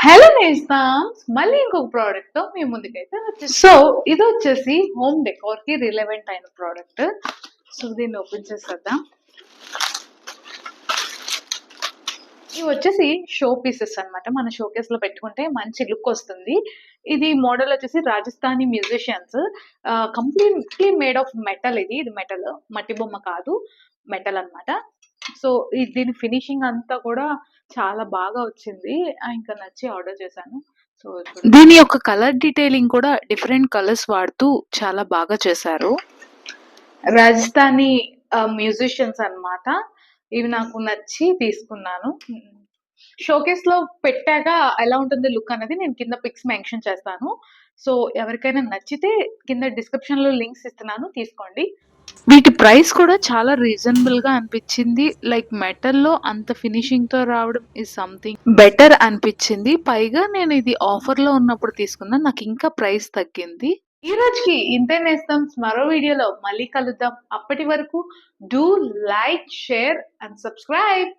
Hello నేస్తామ్స్ మళ్ళీ ఇంకొక product తో మీ ముందుకైతే వచ్చేసి సో ఇది వచ్చేసి హోమ్ డెకోర్ కి రిలవెంట్ అయిన ప్రోడక్ట్. సో దీన్ని ఓపెన్ చేసేద్దాం. ఇవి వచ్చేసి షో పీసెస్ అన్నమాట. మన షోకేస్ లో పెట్టుకుంటే మంచి లుక్ వస్తుంది. ఇది మోడల్ వచ్చేసి Rajasthani musicians completely made of metal. ఇది మెటల్, మట్టి బొమ్మ కాదు, మెటల్ అన్నమాట. సో దీని ఫినిషింగ్ అంతా కూడా చాలా బాగా వచ్చింది. ఇంకా నచ్చి ఆర్డర్ చేశాను. సో దీని యొక్క కలర్ డీటెయిలింగ్ కూడా డిఫరెంట్ కలర్స్ వాడుతూ చాలా బాగా చేశారు. రాజస్థానీ మ్యూజిషియన్స్ అన్నమాట. ఇవి నాకు నచ్చి తీసుకున్నాను. షోకేస్ లో పెట్టాక ఎలా ఉంటుంది లుక్ అనేది నేను కింద పిక్స్ మెన్షన్ చేస్తాను. సో ఎవరికైనా నచ్చితే కింద డిస్క్రిప్షన్ లో లింక్స్ ఇస్తున్నాను, తీసుకోండి. వీటి ప్రైస్ కూడా చాలా రీజనబుల్ గా అనిపించింది. లైక్ మెటల్ లో అంత ఫినిషింగ్ తో రావడం ఇస్ సంథింగ్ బెటర్ అనిపించింది. పైగా నేను ఇది ఆఫర్ లో ఉన్నప్పుడు తీసుకున్నా, నాకు ఇంకా ప్రైస్ తగ్గింది. ఈ రోజుకి ఇంతే నేస్తాం. మరో వీడియోలో మళ్ళీ కలుద్దాం. అప్పటి వరకు do like, share and subscribe.